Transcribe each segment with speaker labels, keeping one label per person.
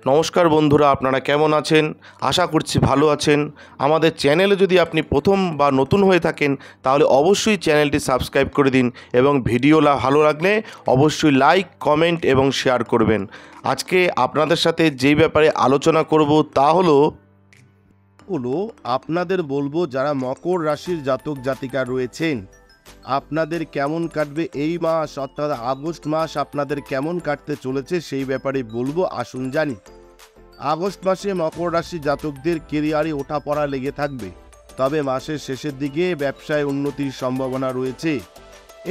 Speaker 1: নমস্কার বন্ধুরা, আপনারা কেমন আছেন? আশা করছি ভালো আছেন। আমাদের চ্যানেলে যদি আপনি প্রথম বা নতুন হয়ে থাকেন তাহলে অবশ্যই চ্যানেলটি সাবস্ক্রাইব করে দিন এবং ভিডিও ভালো লাগলে অবশ্যই লাইক, কমেন্ট এবং শেয়ার করবেন। আজকে আপনাদের সাথে যেই ব্যাপারে আলোচনা করব তা হলো আপনাদের বলবো যারা মকর রাশির জাতক জাতিকা রয়েছেন আপনাদের কেমন কাটবে এই মাস, অর্থাৎ আগস্ট মাস আপনাদের কেমন কাটতে চলেছে সেই ব্যাপারে বলবো। আসুন জানি। আগস্ট মাসে মকর রাশি জাতকদের কেরিয়ারে ওঠাপড়া লেগে থাকবে, তবে মাসের শেষের দিকে ব্যবসায় উন্নতির সম্ভাবনা রয়েছে।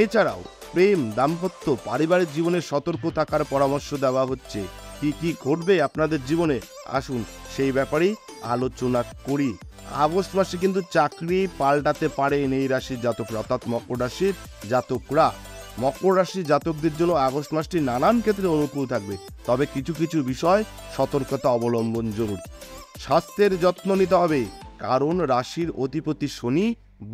Speaker 1: এছাড়াও প্রেম, দাম্পত্য, পারিবারিক জীবনে সতর্ক থাকার পরামর্শ দেওয়া হচ্ছে। কি কি ঘটবে আপনাদের জীবনে আসুন সেই ব্যাপারেই আলোচনা করি। আগস্ট মাসে কিন্তু চাকরি পাল্টাতে পারেন এই রাশির জাতকরা, অর্থাৎ মকর রাশির জাতকরা। মকর রাশির জাতকদের জন্য আগস্ট মাসটি নানান ক্ষেত্রে অনুকূল থাকবে, তবে কিছু কিছু বিষয় সতর্কতা অবলম্বন জরুরি। স্বাস্থ্যের যত্ন নিতে হবে, কারণ রাশির অধিপতি শনি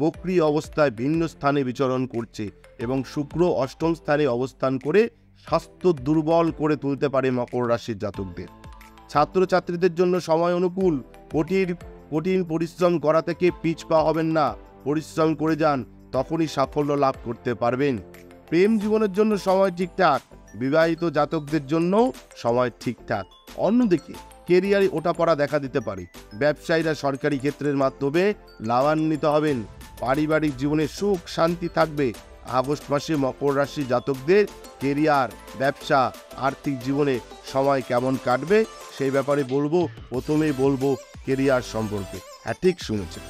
Speaker 1: বক্রী অবস্থায় ভিন্ন স্থানে বিচরণ করছে এবং শুক্র অষ্টম স্থানে অবস্থান করে স্বাস্থ্য দুর্বল করে তুলতে পারে মকর রাশির জাতকদের। ছাত্রছাত্রীদের জন্য সময় অনুকূল। কঠিন পরিশ্রম করা থেকে পিছপা হবেন না, পরিশ্রম করে যান, তখনই সাফল্য লাভ করতে পারবেন। প্রেম জীবনের জন্য সময় ঠিকঠাক, বিবাহিত জাতকদের জন্য সময় ঠিকঠাক। অন্যদিকে কেরিয়ারে ওঠাপড়া দেখা দিতে পারে, ব্যবসায়ীরা সরকারি ক্ষেত্রের মাধ্যমে লাভান্বিত হবেন। পারিবারিক জীবনে সুখ শান্তি থাকবে। আগস্ট মাসে মকর রাশি জাতকদের কেরিয়ার, ব্যবসা, আর্থিক জীবনে সময় কেমন কাটবে সেই ব্যাপারে বলবো। প্রথমেই বলবো কেরিয়ার সম্পর্কে। হ্যাঁ, ঠিক শুনেছেন,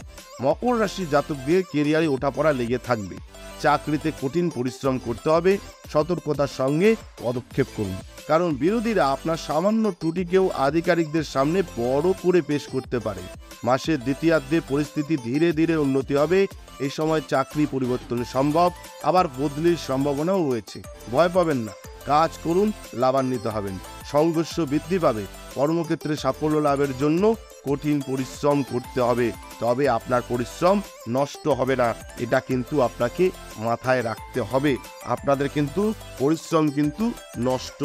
Speaker 1: মকর রাশি জাতকদের কেরিয়ারে ওঠাপড়া লেগে থাকবে। চাকরিতে কঠিন পরিশ্রম করতে হবে, সতর্কতার সঙ্গে পদক্ষেপ করুন, কারণ বিরোধীরা আপনার সামান্য ত্রুটিকেও আধিকারিকদের সামনে বড় করে পেশ করতে পারে। মাসের দ্বিতীয়ার্ধে পরিস্থিতি ধীরে ধীরে উন্নতি হবে। এই সময় চাকরি পরিবর্তন সম্ভব, আবার বদলির সম্ভাবনাও রয়েছে। ভয় পাবেন না, কাজ করুন, লাভান্বিত হবেন। সংঘর্ষ বৃদ্ধি পাবে। কর্মক্ষেত্রে সাফল্য লাভের জন্য কঠিন পরিশ্রম করতে হবে, তবে আপনার পরিশ্রম নষ্ট হবে না, এটা কিন্তু আপনাকে মাথায় রাখতে হবে। আপনাদের কিন্তু পরিশ্রম কিন্তু নষ্ট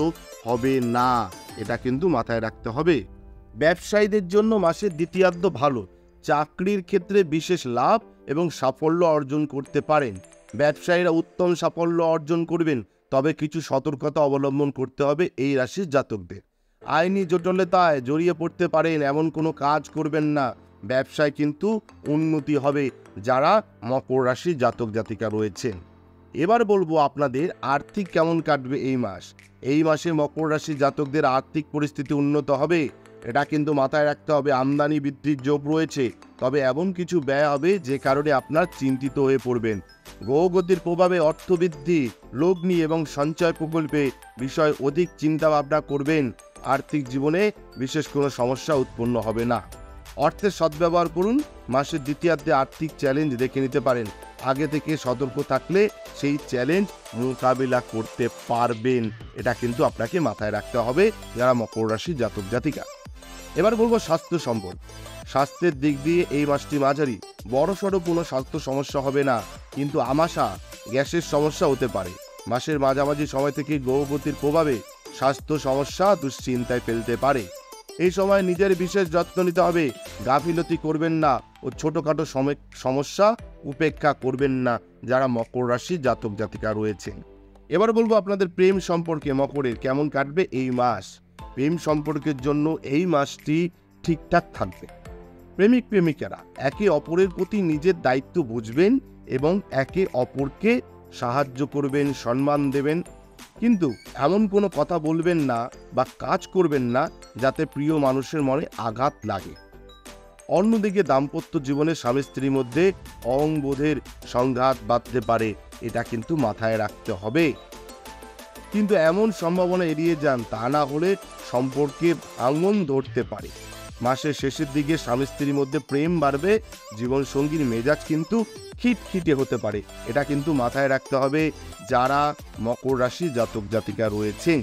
Speaker 1: হবে না, এটা কিন্তু মাথায় রাখতে হবে। ব্যবসায়ীদের জন্য মাসের দ্বিতীয়ার্ধ ভালো। চাকরির ক্ষেত্রে বিশেষ লাভ এবং সাফল্য অর্জন করতে পারেন। ব্যবসায়ীরা উত্তম সাফল্য অর্জন করবেন, তবে কিছু সতর্কতা অবলম্বন করতে হবে এই রাশির জাতকদের। আইনি জটিলতায় জড়িয়ে পড়তে পারেন, এমন কোনো কাজ করবেন না। ব্যবসায় কিন্তু উন্নতি হবে যারা মকর রাশির জাতক জাতিকা রয়েছেন। এবার বলবো আপনাদের আর্থিক কেমন কাটবে এই মাস। এই মাসে মকর রাশির জাতকদের আর্থিক পরিস্থিতি উন্নত হবে, এটা কিন্তু মাথায় রাখতে হবে। আমদানি বৃদ্ধির যোগ রয়েছে, তবে এমন কিছু ব্যয় হবে যে কারণে আপনার চিন্তিত হয়ে পড়বেন। গ্রহগতির প্রভাবে অর্থবৃদ্ধি, লগ্নি এবং সঞ্চয় প্রকল্পে বিষয় অধিক চিন্তা ভাবনা করবেন। আর্থিক জীবনে বিশেষ কোনো সমস্যা উৎপন্ন হবে না। অর্থের সদ্ব্যবহার করুন। মাসের দ্বিতীয়ার্ধে আর্থিক চ্যালেঞ্জ দেখে নিতে পারেন, আগে থেকে সতর্ক থাকলে সেই চ্যালেঞ্জ মোকাবিলা করতে পারবেন, এটা কিন্তু আপনাকে মাথায় রাখতে হবে যারা মকর রাশি জাতক জাতিকা। এবার বলবো স্বাস্থ্য সম্পর্ক। স্বাস্থ্যের দিক দিয়ে এই মাসটি মাঝারি, বড়সড় কোনো স্বাস্থ্য সমস্যা হবে না, কিন্তু আমাশা, গ্যাসের সমস্যা হতে পারে। মাসের মাঝামাঝি সময় থেকে গ্রহগতির প্রভাবে স্বাস্থ্য সমস্যা দুশ্চিন্তায় ফেলতে পারে। এই সময় নিজের বিশেষ যত্ন নিতে হবে, গাফিলতি করবেন না ও ছোটখাটো সমস্যা উপেক্ষা করবেন না যারা মকর রাশি জাতক জাতিকা রয়েছেন। এবার বলবো আপনাদের প্রেম সম্পর্কে মকরের কেমন কাটবে এই মাস। প্রেম সম্পর্কের জন্য এই মাসটি ঠিকঠাক থাকবে। প্রেমিক প্রেমিকারা একে অপরের প্রতি নিজের দায়িত্ব বুঝবেন এবং একে অপরকে সাহায্য করবেন, সম্মান দেবেন, কিন্তু এমন কোনো কথা বলবেন না বা কাজ করবেন না যাতে প্রিয় মানুষের মনে আঘাত লাগে। অন্যদিকে দাম্পত্য জীবনে স্বামী স্ত্রীর মধ্যে অহংবোধের সংঘাত বাঁধতে পারে, এটা কিন্তু মাথায় রাখতে হবে। কিন্তু এমন সম্ভাবনা এড়িয়ে যান, তা না হলে সম্পর্কে ভাঙন ধরতে পারে। মাসের শেষের দিকে স্বামী স্ত্রীর মধ্যে প্রেম বাড়বে, জীবনসঙ্গীর মেজাজ কিন্তু খিটখিটে হতে পারে, এটা কিন্তু মাথায় রাখতে হবে যারা মকর রাশি জাতক জাতিকা রয়েছেন।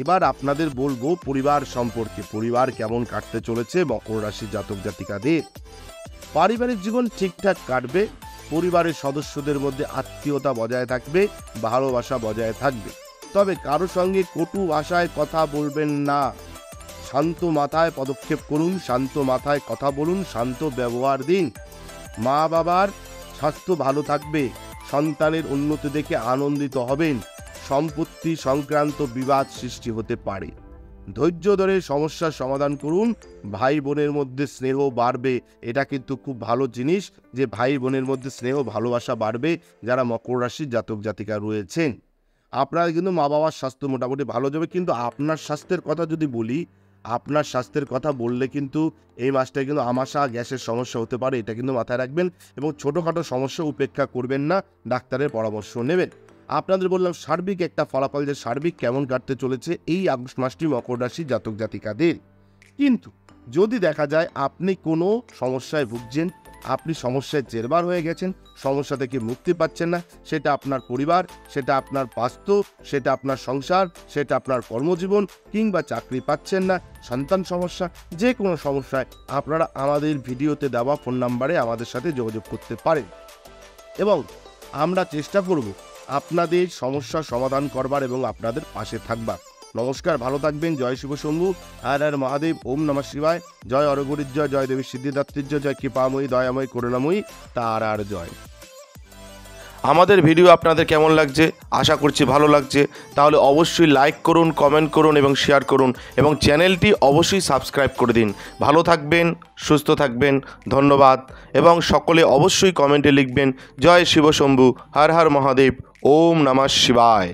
Speaker 1: এবার আপনাদের বলবো পরিবার সম্পর্কে। পরিবার কেমন কাটতে চলেছে মকর রাশি জাতক জাতিকাদের। পারিবারিক জীবন ঠিকঠাক কাটবে। পরিবারের সদস্যদের মধ্যে আত্মীয়তা বজায় থাকবে, ভালোবাসা বজায় থাকবে। তবে কারো সঙ্গে কটু ভাষায় কথা বলবেন না। শান্ত মাথায় পদক্ষেপ করুন, শান্ত মাথায় কথা বলুন, শান্ত ব্যবহার দিন। মা বাবার স্বাস্থ্য ভালো থাকবে, সন্তানের উন্নতি দেখে আনন্দিত হবেন। সম্পত্তি সংক্রান্ত বিবাদ সৃষ্টি হতে পারে। ধৈর্য ধরে সমস্যার সমাধান করুন। ভাই বোনের মধ্যে স্নেহ বাড়বে। এটা কিন্তু খুব ভালো জিনিস যে ভাই বোনের মধ্যে স্নেহ ভালোবাসা বাড়বে যারা মকর রাশির জাতক জাতিকা রয়েছেন। আপনার কিন্তু মা বাবার স্বাস্থ্য মোটামুটি ভালো যাবে, কিন্তু আপনার স্বাস্থ্যের কথা যদি বলি, আপনার স্বাস্থ্যের কথা বললে কিন্তু এই মাসটায় কিন্তু আমাশা গ্যাসের সমস্যা হতে পারে, এটা কিন্তু মাথায় রাখবেন। এবং ছোটোখাটো সমস্যা উপেক্ষা করবেন না, ডাক্তারের পরামর্শ নেবেন। আপনাদের বললাম সার্বিক একটা ফলাফল যে সার্বিক কেমন কাটতে চলেছে এই আগস্ট মাসটি মকর রাশি জাতক জাতিকাদের। কিন্তু যদি দেখা যায় আপনি কোনো সমস্যায় ভুগছেন, আপনি সমস্যায় জেরবার হয়ে গেছেন, সমস্যা থেকে মুক্তি পাচ্ছেন না, সেটা আপনার পরিবার, সেটা আপনার বাস্তু, সেটা আপনার সংসার, সেটা আপনার কর্মজীবন, কিংবা চাকরি পাচ্ছেন না, সন্তান সমস্যা, যে কোনো সমস্যায় আপনারা আমাদের ভিডিওতে দেওয়া ফোন নাম্বারে আমাদের সাথে যোগাযোগ করতে পারেন এবং আমরা চেষ্টা করব আপনাদের সমস্যা সমাধান করবার এবং আপনাদের পাশে থাকবার। নমস্কার, ভালো থাকবেন। জয় শিব শম্ভু, হর হর মহাদেব, ওম নমঃ শিবায়। জয় অরগরির জয়, জয় দেবী সিদ্ধিদাত্রীর জয়, জয় কৃপাময়ী দয়াময়ী করুণাময়ী তারার জয়। আমাদের ভিডিও আপনাদের কেমন লাগছে? আশা করছি ভালো লাগছে। তাহলে অবশ্যই লাইক করুন, কমেন্ট করুন এবং শেয়ার করুন এবং চ্যানেলটি অবশ্যই সাবস্ক্রাইব করে দিন। ভালো থাকবেন, সুস্থ থাকবেন, ধন্যবাদ। এবং সকলে অবশ্যই কমেন্টে লিখবেন জয় শিব শম্ভু, হর হর মহাদেব, ওম নমঃ শিবায়।